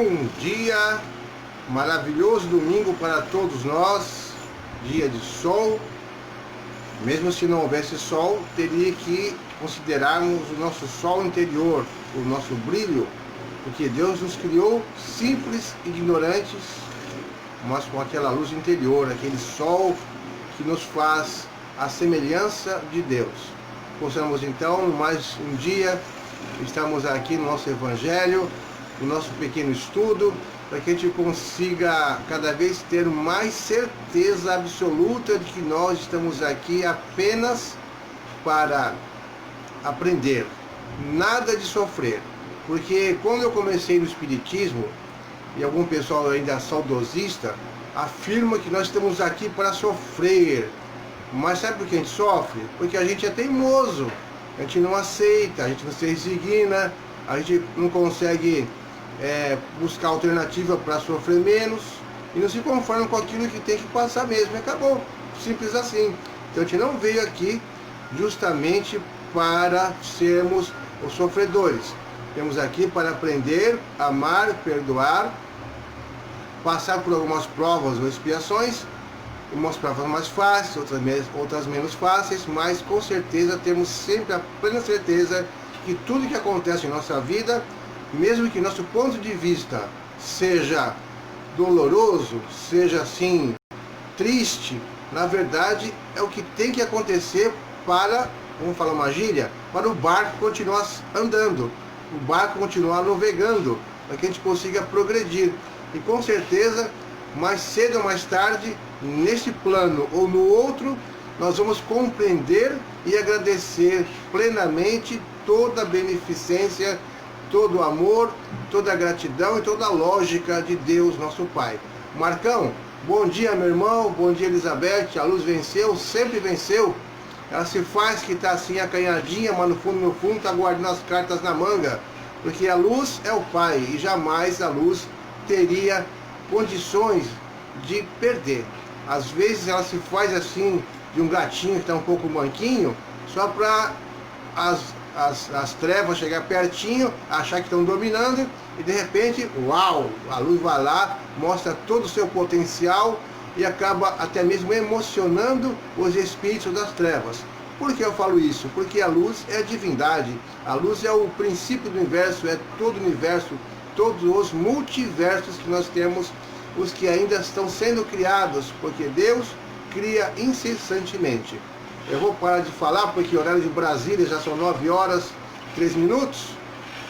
Bom dia, maravilhoso domingo para todos nós, dia de sol. Mesmo se não houvesse sol, teria que considerarmos o nosso sol interior, o nosso brilho, porque Deus nos criou simples, ignorantes, mas com aquela luz interior, aquele sol que nos faz a semelhança de Deus. Possamos então, mais um dia, estamos aqui no nosso Evangelho, no nosso pequeno estudo, para que a gente consiga cada vez ter mais certeza absoluta de que nós estamos aqui apenas para aprender, nada de sofrer. Porque quando eu comecei no Espiritismo, e algum pessoal ainda saudosista, afirma que nós estamos aqui para sofrer. Mas sabe por que a gente sofre? Porque a gente é teimoso, a gente não aceita, a gente não se resigna, a gente não consegue buscar alternativa para sofrer menos e não se conforma com aquilo que tem que passar mesmo. Acabou, simples assim. Então a gente não veio aqui justamente para sermos os sofredores. Temos aqui para aprender, amar, perdoar, passar por algumas provas ou expiações, umas provas mais fáceis, outras menos fáceis, mas com certeza temos sempre a plena certeza que tudo que acontece em nossa vida, mesmo que nosso ponto de vista seja doloroso, seja assim triste, na verdade é o que tem que acontecer para, vamos falar uma gíria, para o barco continuar andando, o barco continuar navegando, para que a gente consiga progredir. E com certeza, mais cedo ou mais tarde, nesse plano ou no outro, nós vamos compreender e agradecer plenamente toda a beneficência, todo o amor, toda a gratidão e toda a lógica de Deus, nosso Pai. Marcão, bom dia, meu irmão, bom dia, Elizabeth. A luz venceu, sempre venceu. Ela se faz que está assim acanhadinha, mas no fundo está guardando as cartas na manga, porque a luz é o Pai e jamais a luz teria condições de perder. Às vezes ela se faz assim de um gatinho que está um pouco manquinho, só para as trevas chegar pertinho, achar que estão dominando, e de repente, uau, a luz vai lá, mostra todo o seu potencial e acaba até mesmo emocionando os espíritos das trevas. Por que eu falo isso? Porque a luz é a divindade, a luz é o princípio do universo, é todo o universo, todos os multiversos que nós temos, os que ainda estão sendo criados, porque Deus cria incessantemente. Eu vou parar de falar porque o horário de Brasília já são 9 horas 3 minutos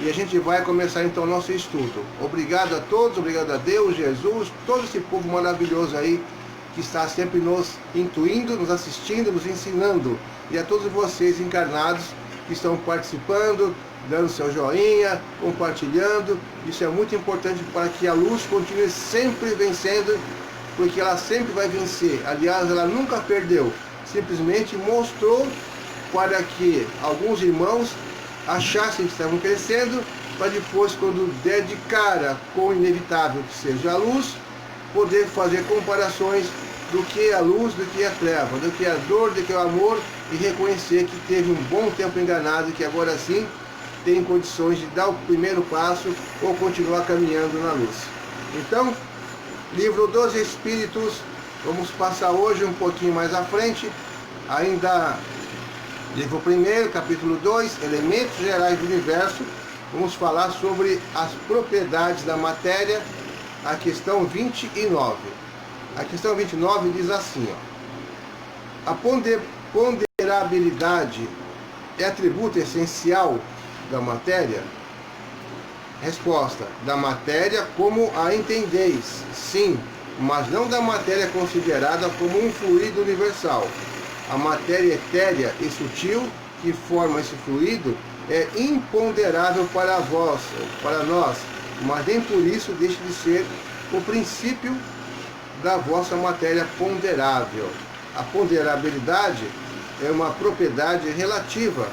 e a gente vai começar então o nosso estudo. Obrigado a todos, obrigado a Deus, Jesus, todo esse povo maravilhoso aí que está sempre nos intuindo, nos assistindo, nos ensinando, e a todos vocês encarnados que estão participando, dando seu joinha, compartilhando. Isso é muito importante para que a luz continue sempre vencendo, porque ela sempre vai vencer. Aliás, ela nunca perdeu, simplesmente mostrou para que alguns irmãos achassem que estavam crescendo, para depois, quando der de cara com o inevitável que seja a luz, poder fazer comparações do que é a luz, do que é a treva, do que é a dor, do que é o amor, e reconhecer que teve um bom tempo enganado, que agora sim tem condições de dar o primeiro passo ou continuar caminhando na luz. Então, livro dos Espíritos, vamos passar hoje um pouquinho mais à frente, ainda livro 1, capítulo 2, Elementos Gerais do Universo. Vamos falar sobre as propriedades da matéria, a questão 29. A questão 29 diz assim, ó: a ponderabilidade é atributo essencial da matéria? Resposta: da matéria como a entendeis, sim, mas não da matéria considerada como um fluido universal. A matéria etérea e sutil que forma esse fluido é imponderável para vós, para nós, mas nem por isso deixa de ser o princípio da vossa matéria ponderável. A ponderabilidade é uma propriedade relativa,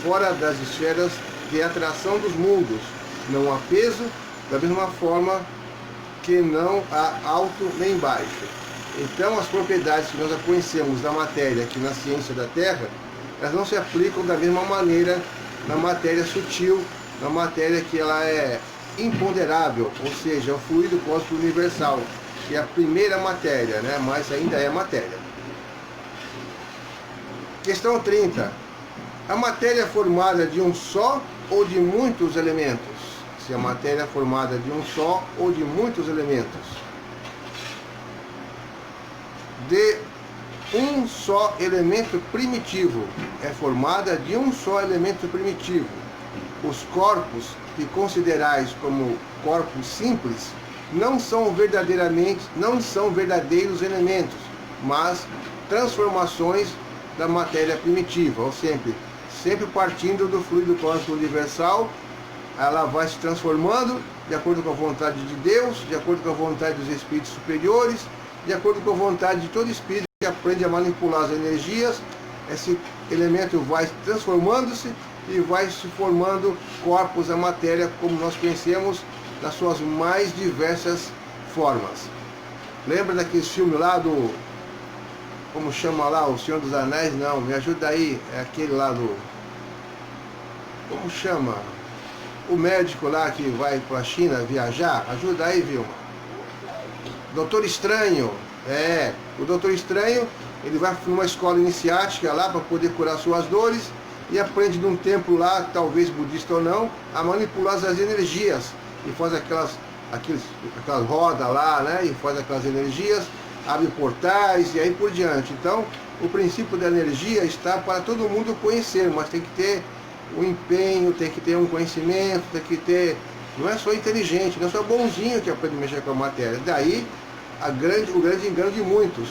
fora das esferas de atração dos mundos. Não há peso, da mesma forma que não há alto nem baixo. Então, as propriedades que nós conhecemos da matéria aqui na ciência da Terra, elas não se aplicam da mesma maneira na matéria sutil, na matéria que ela é imponderável, ou seja, o fluido cósmico universal, que é a primeira matéria, né? Mas ainda é matéria. Questão 30. A matéria é formada de um só ou de muitos elementos? Se a matéria é formada de um só ou de muitos elementos? De um só elemento primitivo. É formada de um só elemento primitivo. Os corpos que considerais como corpos simples não são verdadeiros elementos, mas transformações da matéria primitiva, ou sempre partindo do fluido cósmico universal, ela vai se transformando de acordo com a vontade de Deus, de acordo com a vontade dos espíritos superiores, de acordo com a vontade de todo espírito que aprende a manipular as energias. Esse elemento vai transformando-se e vai se formando corpos, a matéria, como nós conhecemos, nas suas mais diversas formas. Lembra daquele filme lá do... Como chama lá? O Senhor dos Anéis? Não, me ajuda aí. É aquele lá do... Como chama? O médico lá que vai para a China viajar. Ajuda aí, Vilma. Doutor Estranho. O Doutor Estranho, ele vai para uma escola iniciática lá para poder curar suas dores e aprende num templo lá, talvez budista ou não, a manipular as energias e faz aquelas rodas lá, né? E faz aquelas energias, abre portais e aí por diante. Então, o princípio da energia está para todo mundo conhecer, mas tem que ter um empenho, tem que ter um conhecimento, tem que ter... Não é só inteligente, não é só bonzinho que aprende a mexer com a matéria. Daí o grande engano de muitos.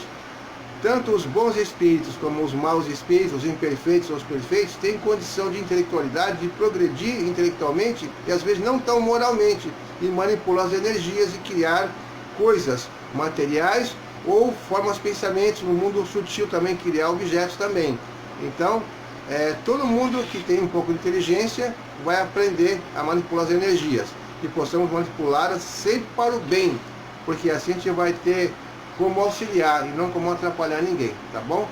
Tanto os bons espíritos como os maus espíritos, os imperfeitos ou os perfeitos, têm condição de intelectualidade, de progredir intelectualmente e às vezes não tão moralmente, e manipular as energias e criar coisas materiais ou formas pensamentos no mundo sutil também, criar objetos também. Então, todo mundo que tem um pouco de inteligência vai aprender a manipular as energias, que possamos manipulá-las sempre para o bem, porque assim a gente vai ter como auxiliar e não como atrapalhar ninguém, tá bom?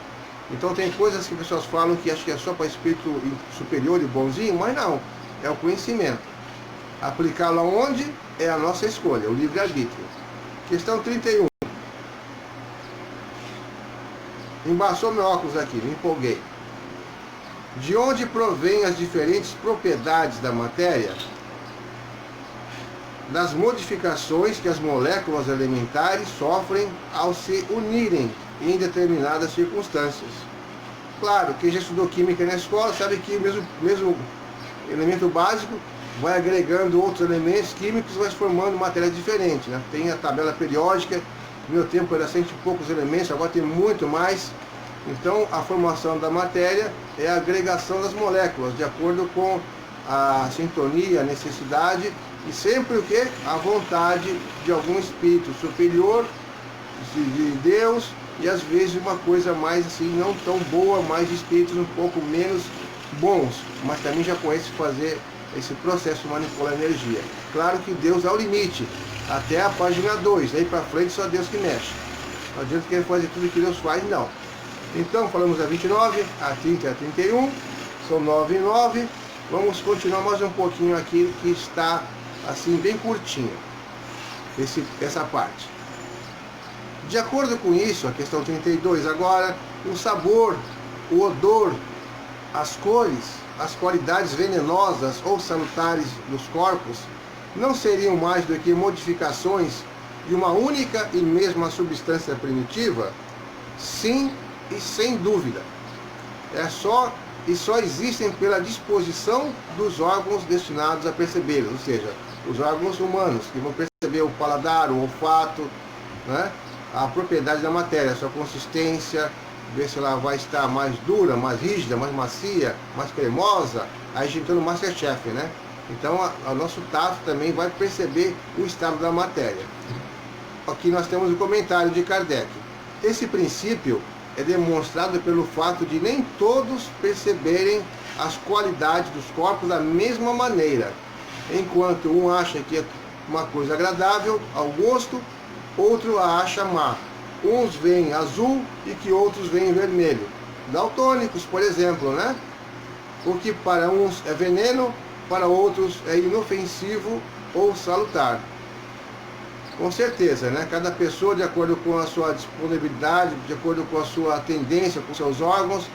Então tem coisas que as pessoas falam que acho que é só para espírito superior e bonzinho, mas não, é o conhecimento. Aplicá-lo aonde é a nossa escolha, o livre-arbítrio. Questão 31. Embaçou meu óculos aqui, me empolguei. De onde provém as diferentes propriedades da matéria? Das modificações que as moléculas elementares sofrem ao se unirem em determinadas circunstâncias. Claro, quem já estudou química na escola sabe que o mesmo elemento básico vai agregando outros elementos químicos e vai formando matéria diferente, né? Tem a tabela periódica, no meu tempo era 100 e poucos elementos, agora tem muito mais. Então a formação da matéria é a agregação das moléculas, de acordo com a sintonia, a necessidade, e sempre o que? A vontade de algum espírito superior, de Deus, e às vezes uma coisa mais assim, não tão boa, mais espíritos um pouco menos bons, mas também já conhece fazer esse processo de manipular a energia. Claro que Deus é o limite, até a página 2, daí para frente só Deus que mexe. Não adianta querer fazer tudo que Deus faz, não. Então, falamos a 29, a 30 e a 31, são 9 e 9. Vamos continuar mais um pouquinho aqui, que está assim bem curtinho, essa parte. De acordo com isso, a questão 32 agora, o sabor, o odor, as cores, as qualidades venenosas ou salutares dos corpos não seriam mais do que modificações de uma única e mesma substância primitiva? Sim, e sem dúvida. Só existem pela disposição dos órgãos destinados a percebê-los, ou seja, os órgãos humanos, que vão perceber o paladar, o olfato, né? A propriedade da matéria, a sua consistência, ver se ela vai estar mais dura, mais rígida, mais macia, mais cremosa, aí juntando o Masterchef, né? Então o nosso tato também vai perceber o estado da matéria. Aqui nós temos o comentário de Kardec. Esse princípio é demonstrado pelo fato de nem todos perceberem as qualidades dos corpos da mesma maneira. Enquanto um acha que é uma coisa agradável ao gosto, outro a acha má. Uns veem azul e que outros veem vermelho. Daltônicos, por exemplo, né? O que para uns é veneno, para outros é inofensivo ou salutar. Com certeza, né? Cada pessoa, de acordo com a sua disponibilidade, de acordo com a sua tendência, com seus órgãos,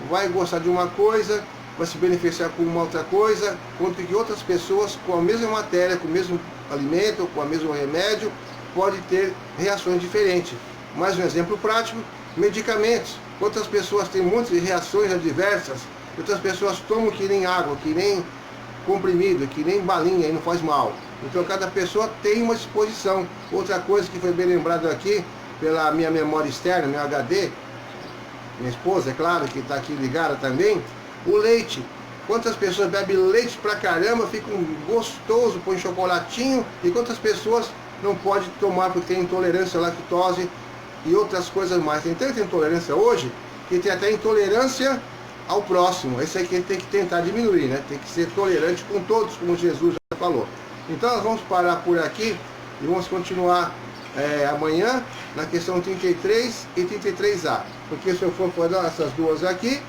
vai gostar de uma coisa, vai se beneficiar com uma outra coisa, enquanto que outras pessoas, com a mesma matéria, com o mesmo alimento, com o mesmo remédio, podem ter reações diferentes. Mais um exemplo prático, medicamentos. Outras pessoas têm muitas reações adversas, outras pessoas tomam que nem água, que nem comprimido, que nem balinha e não faz mal. Então cada pessoa tem uma disposição. Outra coisa que foi bem lembrado aqui, pela minha memória externa, meu HD, minha esposa, é claro, que está aqui ligada também, o leite. Quantas pessoas bebem leite pra caramba, ficam gostoso, põe chocolatinho, e quantas pessoas não pode tomar porque tem intolerância à lactose e outras coisas mais. Tem tanta intolerância hoje que tem até intolerância ao próximo. Esse aí que a gente tem que tentar diminuir, né? Tem que ser tolerante com todos, como Jesus já falou. Então nós vamos parar por aqui e vamos continuar amanhã na questão 33 e 33A. Porque se eu for falar essas duas aqui,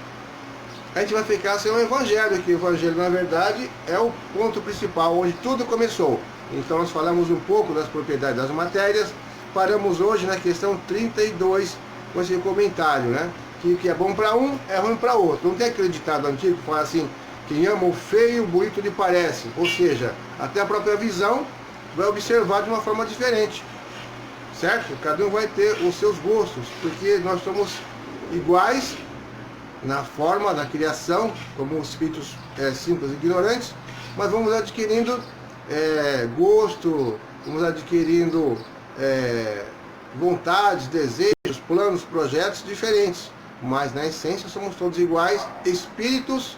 a gente vai ficar sem o Evangelho, que o Evangelho, na verdade, é o ponto principal, onde tudo começou. Então nós falamos um pouco das propriedades das matérias, paramos hoje na questão 32, com esse comentário, né? Que o que é bom para um, é ruim para outro. Não tem aquele ditado antigo que fala assim, quem ama o feio, bonito lhe parece. Ou seja, até a própria visão vai observar de uma forma diferente. Certo? Cada um vai ter os seus gostos, porque nós somos iguais na forma da criação, como espíritos simples e ignorantes, mas vamos adquirindo gosto, vamos adquirindo vontades, desejos, planos, projetos diferentes, mas na essência somos todos iguais, espíritos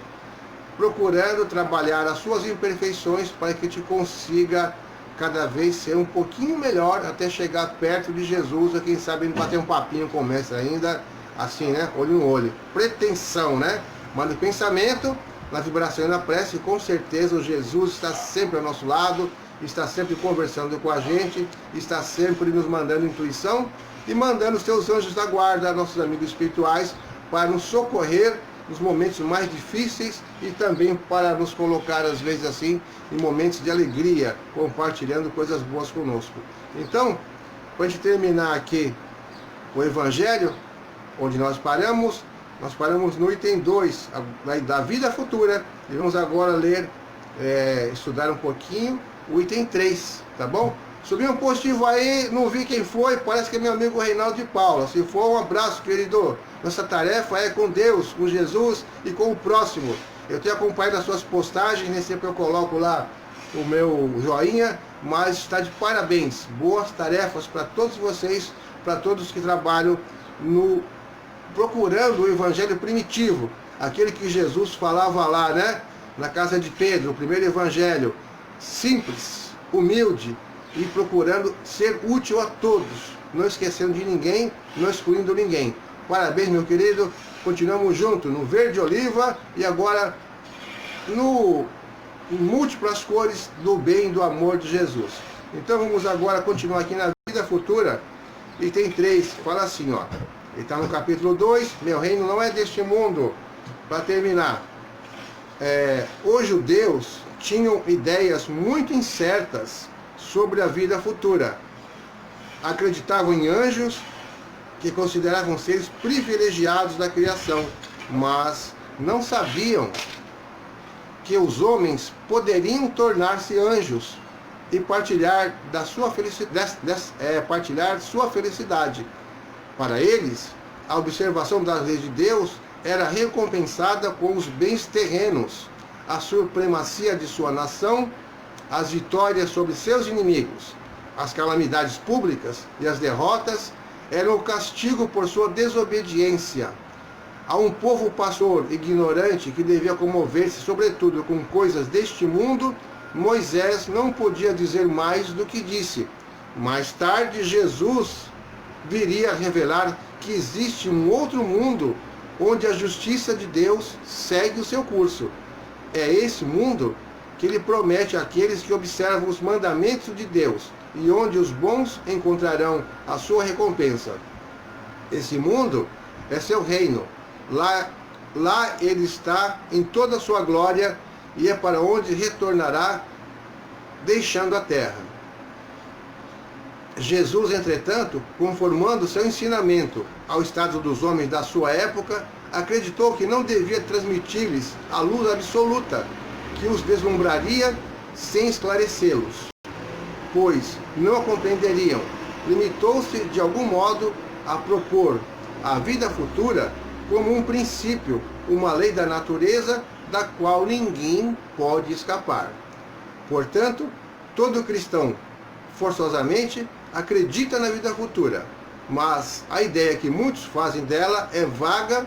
procurando trabalhar as suas imperfeições para que te consiga cada vez ser um pouquinho melhor até chegar perto de Jesus, ou quem sabe bater um papinho com o mestre ainda, assim, né? Olho no olho. Pretensão, né? Mas no pensamento, na vibração e na prece, com certeza o Jesus está sempre ao nosso lado, está sempre conversando com a gente, está sempre nos mandando intuição e mandando os seus anjos da guarda, nossos amigos espirituais, para nos socorrer nos momentos mais difíceis e também para nos colocar, às vezes assim, em momentos de alegria, compartilhando coisas boas conosco. Então, para a gente terminar aqui o Evangelho, onde nós paramos no item 2, da vida futura, e vamos agora ler, estudar um pouquinho o item 3, tá bom? Subiu um positivo aí, não vi quem foi, parece que é meu amigo Reinaldo de Paula. Se for, um abraço, querido. Nossa tarefa é com Deus, com Jesus e com o próximo. Eu tenho acompanhado as suas postagens, nem sempre eu coloco lá o meu joinha, mas está de parabéns. Boas tarefas para todos vocês, para todos que trabalham procurando o Evangelho primitivo, aquele que Jesus falava lá, né? Na casa de Pedro, o primeiro Evangelho, simples, humilde, e procurando ser útil a todos, não esquecendo de ninguém, não excluindo ninguém. Parabéns, meu querido, continuamos juntos no verde oliva e agora no múltiplas cores do bem e do amor de Jesus. Então vamos agora continuar aqui na vida futura, item 3, fala assim, ó, ele está no capítulo 2, meu reino não é deste mundo. Para terminar, os judeus tinham ideias muito incertas sobre a vida futura. Acreditavam em anjos, que consideravam seres privilegiados da criação, mas não sabiam que os homens poderiam tornar-se anjos e partilhar da sua partilhar sua felicidade. Para eles, a observação das leis de Deus era recompensada com os bens terrenos, a supremacia de sua nação, as vitórias sobre seus inimigos, as calamidades públicas e as derrotas eram o castigo por sua desobediência. A um povo pastor ignorante que devia comover-se sobretudo com coisas deste mundo, Moisés não podia dizer mais do que disse. Mais tarde, Jesus viria a revelar que existe um outro mundo onde a justiça de Deus segue o seu curso. É esse mundo que ele promete àqueles que observam os mandamentos de Deus e onde os bons encontrarão a sua recompensa. Esse mundo é seu reino. Lá ele está em toda a sua glória e é para onde retornará deixando a terra. Jesus, entretanto, conformando seu ensinamento ao estado dos homens da sua época, acreditou que não devia transmitir-lhes a luz absoluta, que os deslumbraria sem esclarecê-los, pois não a compreenderiam. Limitou-se, de algum modo, a propor a vida futura como um princípio, uma lei da natureza da qual ninguém pode escapar. Portanto, todo cristão, forçosamente, acredita na vida futura, mas a ideia que muitos fazem dela é vaga,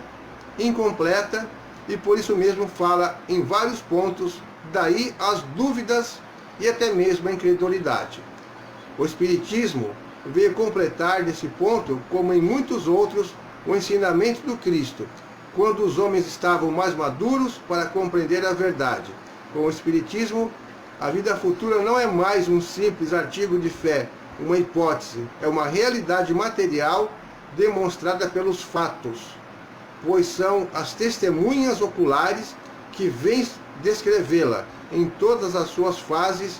incompleta e por isso mesmo fala em vários pontos, daí as dúvidas e até mesmo a incredulidade. O Espiritismo veio completar nesse ponto, como em muitos outros, o ensinamento do Cristo, quando os homens estavam mais maduros para compreender a verdade. Com o Espiritismo, a vida futura não é mais um simples artigo de fé, uma hipótese, é uma realidade material demonstrada pelos fatos, pois são as testemunhas oculares que vêm descrevê-la em todas as suas fases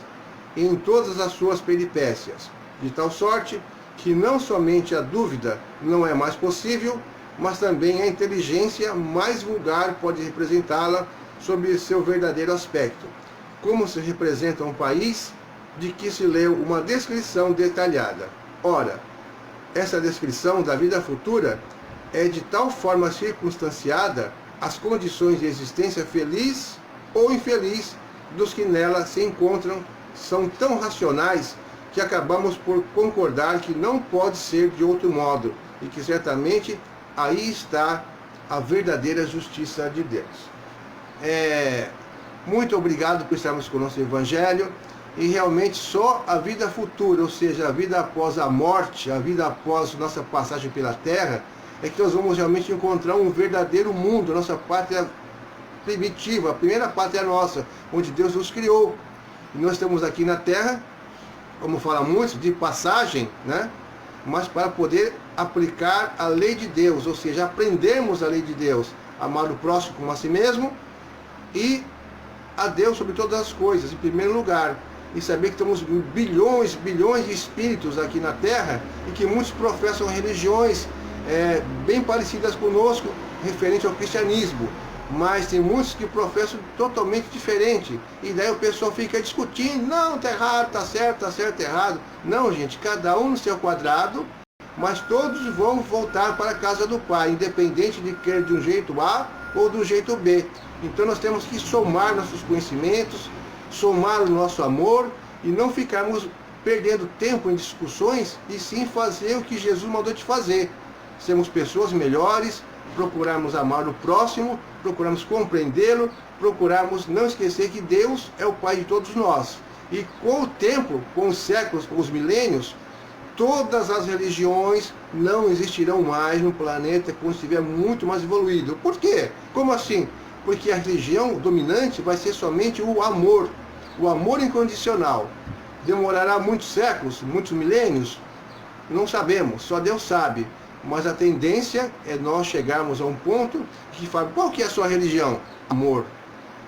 e em todas as suas peripécias, de tal sorte que não somente a dúvida não é mais possível, mas também a inteligência mais vulgar pode representá-la sob seu verdadeiro aspecto, como se representa um país de que se leu uma descrição detalhada. Ora, essa descrição da vida futura é de tal forma circunstanciada às condições de existência feliz ou infeliz dos que nela se encontram, são tão racionais que acabamos por concordar que não pode ser de outro modo e que certamente aí está a verdadeira justiça de Deus. Muito obrigado por estarmos com o nosso Evangelho. E realmente só a vida futura, ou seja, a vida após a morte, a vida após nossa passagem pela Terra, é que nós vamos realmente encontrar um verdadeiro mundo, a nossa pátria primitiva, a primeira pátria nossa, onde Deus nos criou. E nós estamos aqui na Terra, como fala muitos, de passagem, né? Mas para poder aplicar a lei de Deus, ou seja, aprendermos a lei de Deus, amar o próximo como a si mesmo e a Deus sobre todas as coisas, em primeiro lugar. E saber que temos bilhões de espíritos aqui na Terra e que muitos professam religiões bem parecidas conosco, referente ao cristianismo. Mas tem muitos que professam totalmente diferente. E daí o pessoal fica discutindo, não, tá errado, tá certo, errado. Não, gente, cada um no seu quadrado, mas todos vão voltar para a casa do Pai, independente de querer de um jeito A ou do jeito B. Então nós temos que somar nossos conhecimentos, somar o nosso amor e não ficarmos perdendo tempo em discussões e sim fazer o que Jesus mandou te fazer. Sermos pessoas melhores, procurarmos amar o próximo, procurarmos compreendê-lo, procurarmos não esquecer que Deus é o Pai de todos nós. E com o tempo, com os séculos, com os milênios, todas as religiões não existirão mais no planeta quando estiver muito mais evoluído. Por quê? Como assim? Porque a religião dominante vai ser somente o amor incondicional. Demorará muitos séculos, muitos milênios? Não sabemos, só Deus sabe. Mas a tendência é nós chegarmos a um ponto que fala, qual que é a sua religião? Amor.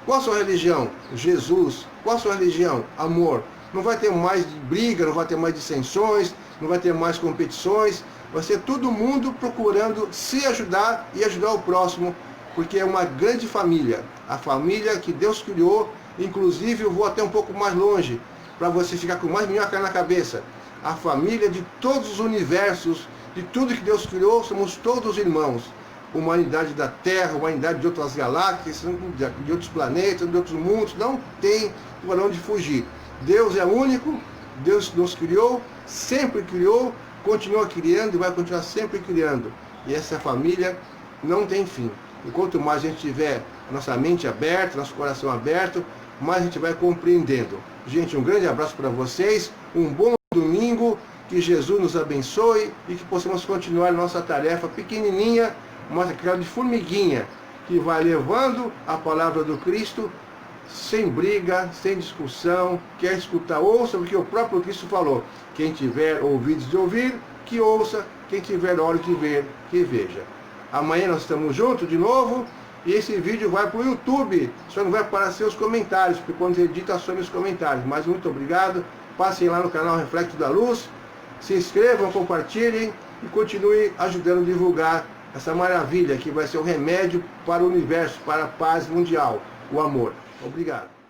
Qual a sua religião? Jesus. Qual a sua religião? Amor. Não vai ter mais briga, não vai ter mais dissensões, não vai ter mais competições, vai ser todo mundo procurando se ajudar e ajudar o próximo, porque é uma grande família, a família que Deus criou. Inclusive eu vou até um pouco mais longe, para você ficar com mais minhoca na cabeça. A família de todos os universos, de tudo que Deus criou, somos todos irmãos. Humanidade da Terra, humanidade de outras galáxias, de outros planetas, de outros mundos, não tem por onde fugir. Deus é único, Deus nos criou, sempre criou, continua criando e vai continuar sempre criando. E essa família não tem fim. E quanto mais a gente tiver a nossa mente aberta, nosso coração aberto, mais a gente vai compreendendo. Gente, um grande abraço para vocês, um bom domingo, que Jesus nos abençoe e que possamos continuar nossa tarefa pequenininha, mas aquela de formiguinha, que vai levando a palavra do Cristo sem briga, sem discussão. Quer escutar, ouça o que o próprio Cristo falou. Quem tiver ouvidos de ouvir, que ouça. Quem tiver olhos de ver, que veja. Amanhã nós estamos juntos de novo E esse vídeo vai para o YouTube, só não vai aparecer os comentários, porque quando você edita some os comentários. Mas muito obrigado, passem lá no canal Reflexo da Luz, se inscrevam, compartilhem e continuem ajudando a divulgar essa maravilha que vai ser o remédio para o universo, para a paz mundial, o amor. Obrigado.